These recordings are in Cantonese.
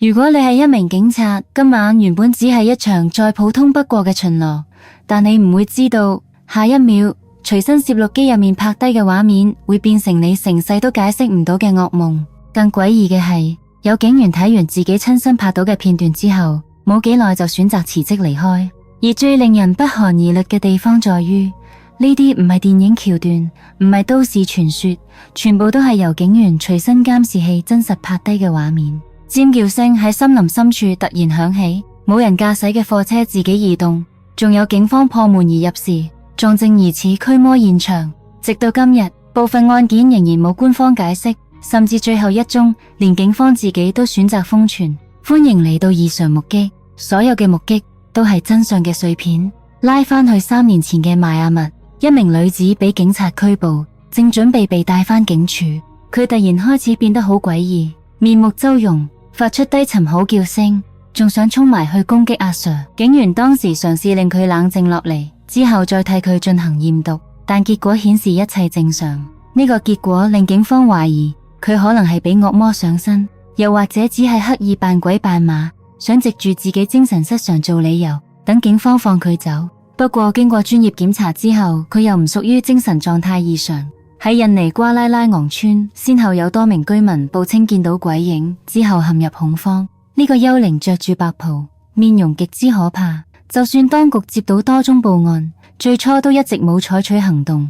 如果你係一名警察，今晚原本只係一場再普通不過嘅巡邏，但你唔會知道，下一秒隨身攝錄機入面拍低嘅畫面會變成你成世都解釋唔到嘅噩夢。更詭異嘅係，有警員睇完自己親身拍到嘅片段之後，冇幾耐就選擇辭職離開。而最令人不寒而慄嘅地方在於，呢啲唔係電影橋段，唔係都市傳說，全部都係由警員隨身監視器真實拍低嘅畫面。尖叫聲喺森林深處突然響起，冇人駕駛嘅貨車自己移動，仲有警方破門而入時撞正疑似驅魔現場。直到今日，部分案件仍然冇官方解釋，甚至最後一宗連警方自己都選擇封存。歡迎嚟到異常目擊，所有嘅目擊都係真相嘅碎片。拉返去3年前嘅邁阿密，一名女子被警察拘捕，正準備被帶返警署，佢突然開始變得好詭異，面目猙獰，發出低沉吼叫聲，仲想衝埋去攻擊阿 Sir。警員當時嘗試令佢冷靜落嚟，之後再替佢進行驗毒，但結果顯示一切正常。呢個結果令警方懷疑佢可能係俾惡魔上身，又或者只係刻意扮鬼扮馬，想藉住自己精神失常做理由，等警方放佢走。不過經過專業檢查之後，佢又唔屬於精神狀態異常。喺印尼瓜拉拉昂村，先後有多名居民報稱見到鬼影，之後陷入恐慌。呢個幽靈着住白袍，面容極之可怕。就算當局接到多宗報案，最初都一直冇採取行動，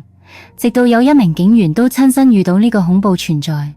直到有一名警員都親身遇到呢個恐怖存在，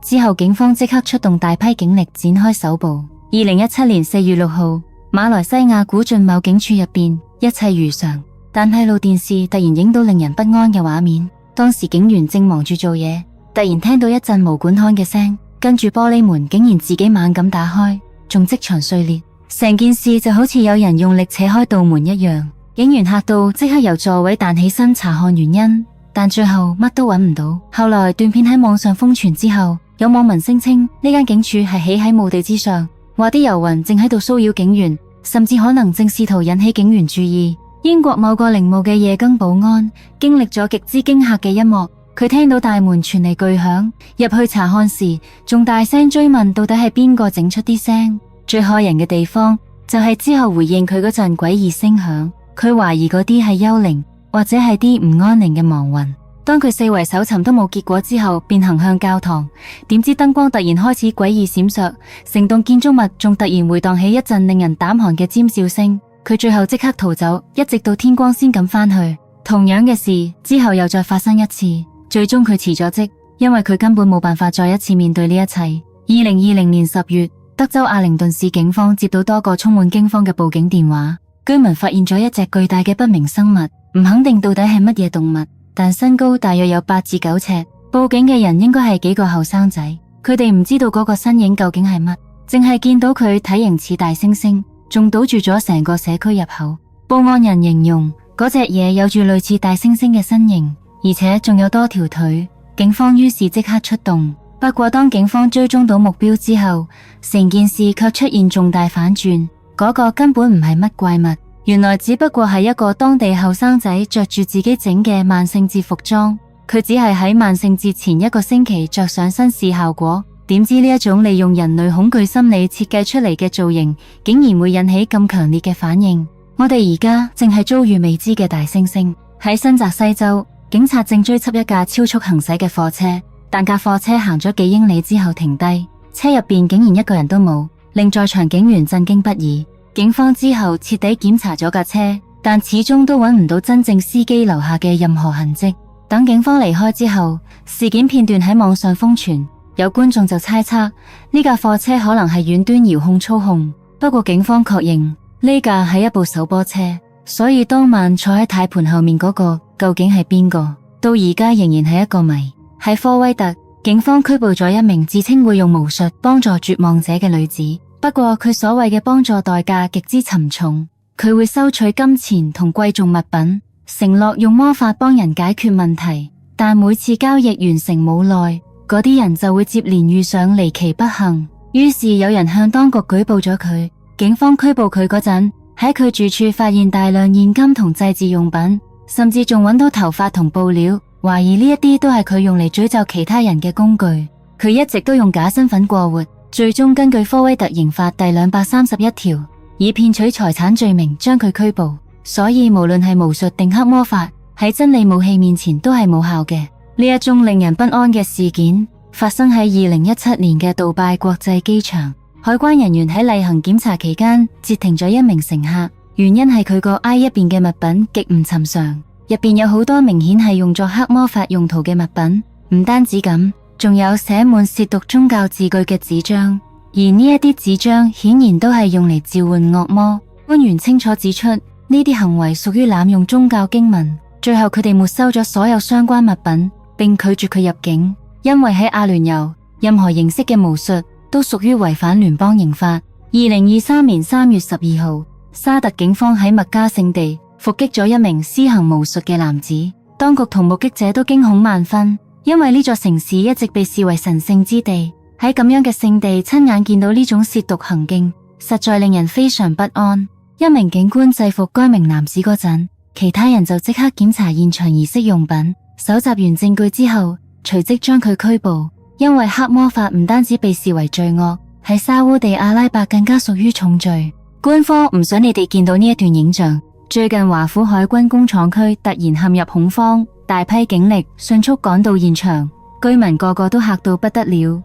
之後警方即刻出動大批警力展開搜捕。2017年4月6號，馬來西亞古晉某警署入邊一切如常，但係路電視突然影到令人不安嘅畫面。當時警員正忙住做嘢，突然聽到一陣毛管焊嘅聲，跟住玻璃門竟然自己猛咁打開，仲即場碎裂。成件事就好似有人用力扯開道門一樣。警員嚇到即刻由座位彈起身查看原因，但最後乜都揾唔到。後來段片喺網上瘋傳之後，有網民聲稱呢間警署係起喺墓地之上，話啲遊魂正喺度騷擾警員，甚至可能正試圖引起警員注意。英國某個陵墓嘅夜更保安經歷咗極之驚嚇嘅一幕，佢聽到大門傳嚟巨響，入去查看時仲大聲追問到底係邊個整出啲聲。最駭人嘅地方就係之後回應佢嗰陣詭異聲響，佢懷疑嗰啲係幽靈或者係啲唔安寧嘅亡魂。當佢四圍搜尋都冇結果之後，便行向教堂，點知燈光突然開始詭異閃爍，成棟建築物仲突然回蕩起一陣令人膽寒嘅尖叫聲。佢最後即刻逃走，一直到天光先敢返去。同樣嘅事之後又再發生一次，最終佢辭咗職，因為佢根本冇辦法再一次面對呢一切。2020年10月，德州阿靈頓市警方接到多個充滿驚慌嘅報警電話，居民發現咗一隻巨大嘅不明生物，唔肯定到底係乜嘢動物，但身高大約有8至9尺。報警嘅人應該係幾個後生仔，佢哋唔知道嗰個身影究竟係乜，淨係見到佢體型似大猩猩，仲堵住咗成個社區入口。報案人形容嗰隻嘢有住類似大猩猩嘅身形，而且仲有多條腿。警方於是即刻出動，不過當警方追蹤到目標之後，成件事卻出現重大反轉。嗰個根本唔係乜怪物，原來只不過係一個當地後生仔着住自己整嘅萬聖節服裝。佢只係喺萬聖節前1個星期着上身試效果。點知呢一種利用人類恐懼心理設計出嚟嘅造型，竟然會引起咁強烈嘅反應。我哋而家正係遭遇未知嘅大猩猩。喺新澤西州，警察正追緝一架超速行駛嘅貨車，但架貨車行咗幾英里之後停低，車入邊竟然一個人都冇，令在場警員震驚不已。警方之後徹底檢查咗架車，但始終都揾唔到真正司機留下嘅任何痕跡。等警方離開之後，事件片段喺網上瘋傳。有觀眾就猜測呢架貨車可能係遠端遙控操控，不過警方確認呢架係一部手波車，所以當晚坐喺軚盤後面嗰個究竟係邊個，到而家仍然係一個謎。喺科威特，警方拘捕咗一名自稱會用巫術幫助絕望者嘅女子，不過佢所謂嘅幫助代價極之沉重，佢會收取金錢同貴重物品，承諾用魔法幫人解決問題，但每次交易完成冇耐，嗰啲人就會接連遇上離奇不幸，於是有人向當局舉報咗佢。警方拘捕佢嗰陣，喺佢住處發現大量現金同祭祀用品，甚至仲揾到頭髮同布料，懷疑呢一啲都係佢用嚟詛咒其他人嘅工具。佢一直都用假身份過活，最終根據科威特刑法第231條，以騙取財產罪名將佢拘捕。所以無論係巫術定黑魔法，喺真理武器面前都係無效嘅。呢一宗令人不安嘅事件發生喺2017年嘅杜拜國際機場，海關人員喺例行檢查期間截停咗一名乘客，原因係佢個 I 一邊嘅物品極唔尋常，入邊有好多明顯係用作黑魔法用途嘅物品。唔單止咁，仲有寫滿褻瀆宗教字句嘅紙張，而呢一啲紙張顯然都係用嚟召喚惡魔。官員清楚指出，呢啲行為屬於濫用宗教經文。最後佢哋沒收咗所有相關物品，並拒絕佢入境，因為喺阿聯酋，任何形式嘅巫術都屬於違反聯邦刑法。2023年3月12號，沙特警方喺麥加聖地伏擊咗一名施行巫術嘅男子，當局同目擊者都驚恐萬分，因為呢座城市一直被視為神聖之地，喺咁樣嘅聖地親眼見到呢種褻瀆行徑，實在令人非常不安。一名警官制服該名男子嗰陣，其他人就即刻檢查現場儀式用品，搜集完證據之後，隨即將佢拘捕。因為黑魔法唔單止被視為罪惡，喺沙烏地阿拉伯更加屬於重罪。官方唔想你哋見到呢一段影像。最近華府海軍工廠區突然陷入恐慌，大批警力迅速趕到現場，居民個個都嚇到不得了，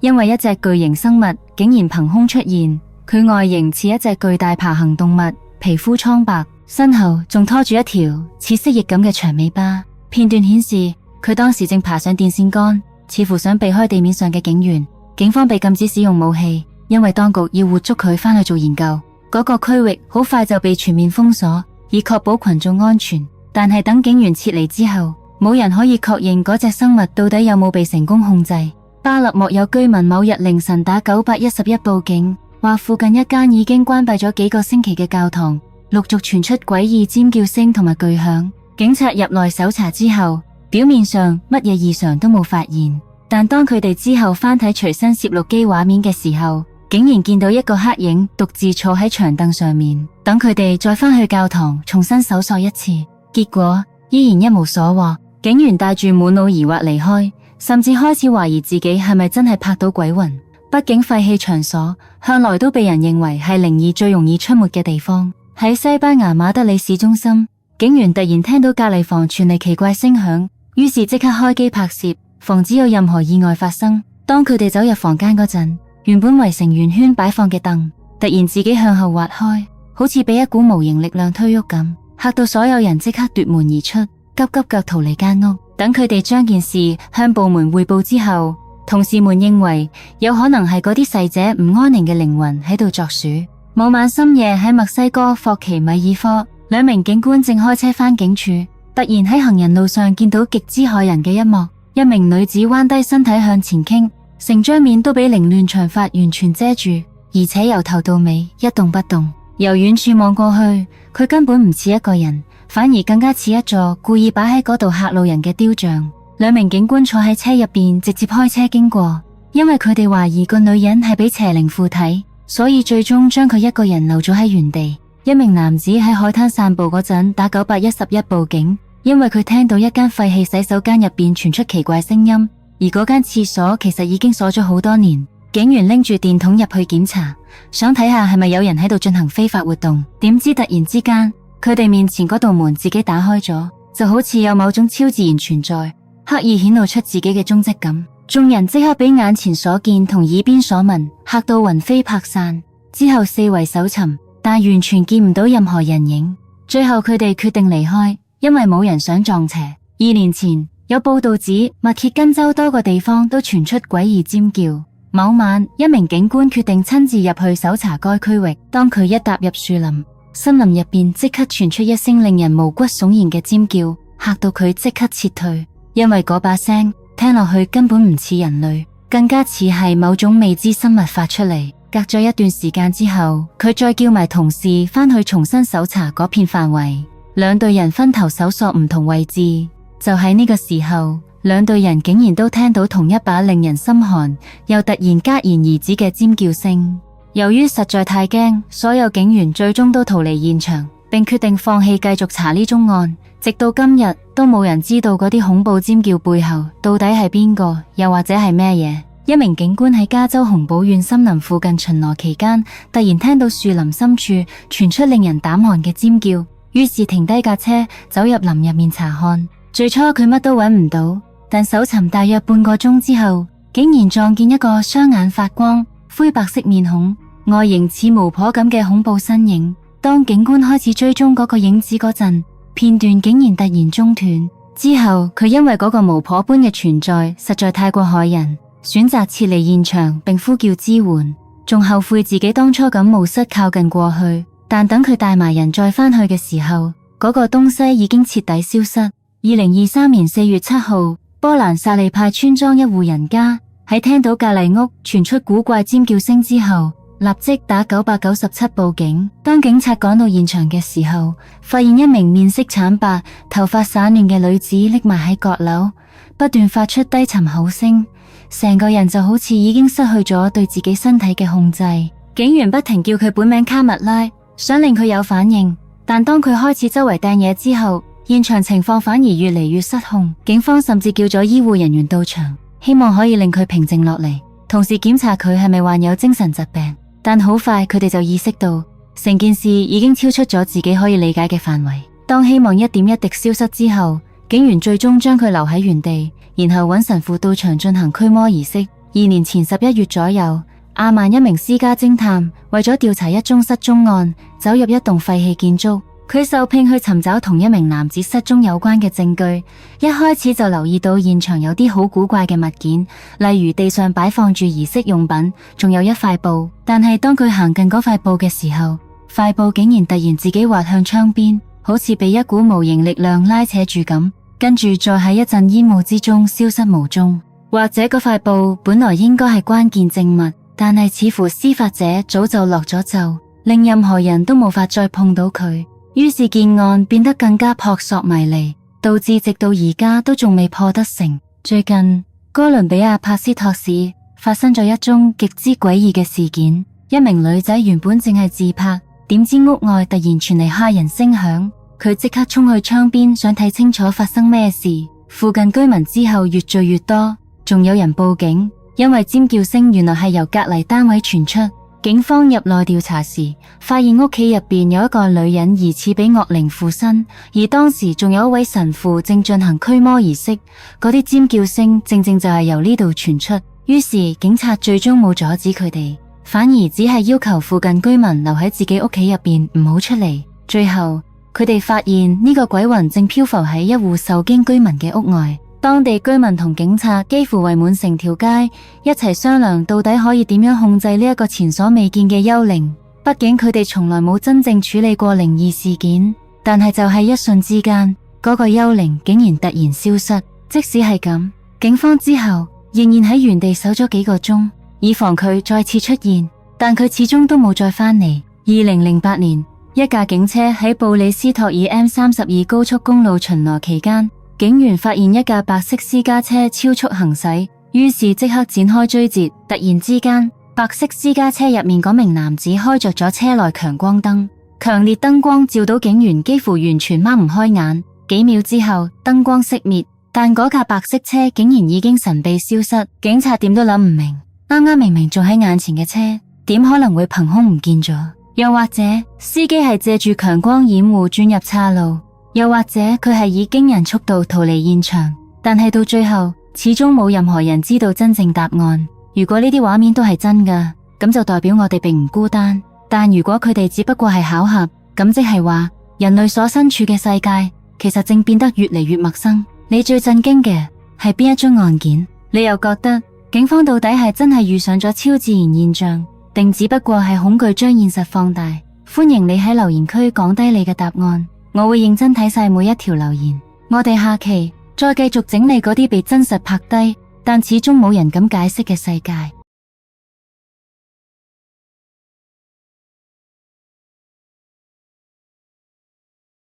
因為一隻巨型生物竟然憑空出現。佢外形似一隻巨大爬行動物，皮膚蒼白，身後仲拖住一條似蜥蜴咁嘅長尾巴。片段顯示佢當時正爬上電線桿，似乎想避開地面上嘅警員。警方被禁止使用武器，因為當局要活捉佢返去做研究。嗰個區域好快就被全面封鎖，以確保群眾安全。但係等警員撤離之後，冇人可以確認嗰隻生物到底有冇被成功控制。巴勒莫有居民某日凌晨打911報警，話附近一間已經關閉咗幾個星期嘅教堂陸續傳出詭異尖叫聲同埋巨響。警察入內搜查之後，表面上乜嘢異常都冇發現，但當佢哋之後翻睇隨身攝錄機畫面嘅時候，竟然見到一個黑影獨自坐喺長凳上面。等佢哋再翻去教堂重新搜索一次，結果依然一無所獲。警員帶住滿腦疑惑離開，甚至開始懷疑自己係咪真係拍到鬼魂。畢竟廢棄場所向來都被人認為係靈異最容易出沒嘅地方。喺西班牙馬德里市中心，警員突然聽到隔離房傳嚟奇怪聲響，於是即刻開機拍攝，防止有任何意外發生。當佢哋走入房間嗰陣，原本圍成圓圈擺放嘅凳突然自己向後滑開，好似被一股無形力量推喐咁，嚇到所有人即刻奪門而出，急急腳逃離間屋。等佢哋將件事向部門匯報之後，同事們認為有可能係嗰啲逝者唔安寧嘅靈魂喺度作鼠。某晚深夜喺墨西哥霍奇米爾科，兩名警官正開車返警署，突然喺行人路上見到極之駭人嘅一幕。一名女子彎低身體向前傾，成張面都俾凌亂長髮完全遮住，而且由頭到尾一動不動。由遠處望過去，佢根本唔似一個人，反而更加似一座故意擺喺嗰度嚇路人嘅雕像。兩名警官坐喺車入邊直接開車經過，因為佢哋懷疑個女人係俾邪靈附體，所以最終將佢一個人留咗喺原地。一名男子喺海灘散步嗰陣打911報警，因為佢聽到一間廢棄洗手間入邊傳出奇怪聲音，而嗰間廁所其實已經鎖咗好多年。警員拎住電筒入去檢查，想睇下係咪有人喺度進行非法活動，點知突然之間佢哋面前嗰道門自己打開咗，就好似有某種超自然存在刻意顯露出自己嘅蹤跡咁。眾人即刻俾眼前所見同耳邊所聞嚇到魂飛魄散，之後四圍搜尋，但完全見唔到任何人影。最後佢哋決定離開，因為冇人想撞邪。2年前有報道指密歇根州多個地方都傳出詭異尖叫。某晚，一名警官決定親自入去搜查該區域。當佢一踏入樹林，森林入邊即刻傳出一聲令人毛骨悚然嘅尖叫，嚇到佢即刻撤退。因為嗰把聲聽落去根本唔似人類，更加似係某種未知生物發出嚟。隔咗一段時間之後，佢再叫埋同事返去重新搜查嗰片範圍。兩隊人分頭搜索唔同位置。就喺呢個時候，兩隊人竟然都聽到同一把令人心寒又突然戛然而止嘅尖叫聲。由於實在太驚，所有警員最終都逃離現場，並決定放棄繼續查呢宗案。直到今日都冇人知道嗰啲恐怖尖叫背後到底係邊個，又或者係咩嘢。一名警官喺加州洪堡縣森林附近巡邏期間，突然聽到樹林深處傳出令人膽寒嘅尖叫，於是停低架車走入林入面查看。最初佢乜都揾唔到，但搜尋大約半個鐘之後，竟然撞見一個雙眼發光、灰白色面孔、外形似巫婆咁嘅恐怖身影。當警官開始追蹤嗰個影子嗰陣，片段竟然突然中斷。之後佢因為嗰個巫婆般嘅存在實在太過駭人，選擇撤離現場並呼叫支援，仲後悔自己當初咁冒失靠近過去。但等佢帶埋人再返去嘅時候，嗰個東西已經徹底消失。2023年4月7號，波蘭薩利派村莊一戶人家喺聽到隔離屋傳出古怪尖叫聲之後，立即打997報警。當警察趕到現場嘅時候，發現一名面色慘白、頭髮散亂嘅女子匿埋喺閣樓，不斷發出低沉口聲，成個人就好似已經失去咗對自己身體嘅控制。警員不停叫佢本名卡蜜拉，想令佢有反應，但當佢開始周圍掟嘢之後，現場情況反而越嚟越失控。警方甚至叫咗醫護人員到場，希望可以令佢平靜落嚟，同時檢查佢係咪患有精神疾病。但好快佢哋就意識到，成件事已經超出咗自己可以理解嘅範圍。當希望一點一滴消失之後，警員最終將佢留喺原地，然後揾神父到場進行驅魔儀式。2年前11月左右，阿曼一名私家偵探為咗調查一宗失蹤案，走入一棟廢棄建築。佢受聘去尋找同一名男子失蹤有關嘅證據，一開始就留意到現場有啲好古怪嘅物件，例如地上擺放住儀式用品，仲有一塊布。但係當佢行近嗰塊布嘅時候，塊布竟然突然自己滑向窗邊，好似被一股無形力量拉扯住咁，跟住再喺一陣煙霧之中消失無蹤。或者嗰塊布本來應該係關鍵證物，但係似乎施法者早就落咗咒，令任何人都無法再碰到佢。於是件案變得更加撲朔迷離，導致直到而家都仲未破得成。最近，哥倫比亞帕斯托市發生咗一宗極之詭異嘅事件。一名女仔原本淨係自拍，點知屋外突然傳嚟嚇人聲響，佢即刻衝去窗邊想睇清楚發生咩事。附近居民之後越聚越多，仲有人報警，因為尖叫聲原來係由隔離單位傳出。警方入內調查時，發現屋企入邊有一個女人疑似俾惡靈附身，而當時仲有一位神父正進行驅魔儀式，嗰啲尖叫聲正正就係由呢度傳出。於是警察最終冇阻止佢哋，反而只係要求附近居民留喺自己屋企入邊，唔好出嚟。最後佢哋發現呢個鬼魂正漂浮喺一戶受驚居民嘅屋外。當地居民同警察幾乎圍滿成條街，一齊商量到底可以點樣控制呢一個前所未見嘅幽靈。畢竟佢哋從來冇真正處理過靈異事件，但係就係一瞬之間，嗰個幽靈竟然突然消失。即使係咁，警方之後仍然喺原地守咗幾個鐘，以防佢再次出現，但佢始終都冇再返嚟。2008年，一架警車喺布里斯托爾 M32 高速公路巡邏期間，警員發現一架白色私家車超速行駛，於是即刻展開追截。突然之間，白色私家車入面嗰名男子開着咗車內強光燈，強烈燈光照到警員幾乎完全擘唔開眼。幾秒之後，燈光熄滅，但嗰架白色車竟然已經神秘消失。警察點都諗唔明，啱啱明明仲喺眼前嘅車，點可能會憑空唔見咗？又或者司機係借住強光掩護轉入岔路？又或者佢係以驚人速度逃離現場，但係到最後始終冇任何人知道真正答案。如果呢啲畫面都係真㗎，咁就代表我哋並唔孤單。但如果佢哋只不過係巧合，咁即係話人類所身處嘅世界其實正變得越嚟越陌生。你最震驚嘅係邊一宗案件？你又覺得警方到底係真係遇上咗超自然現象，定只不過係恐懼將現實放大？歡迎你喺留言區講低你嘅答案。我會認真睇晒每一條留言，我哋下期再繼續整理嗰啲被真實拍低，但始終冇人敢解釋嘅世界。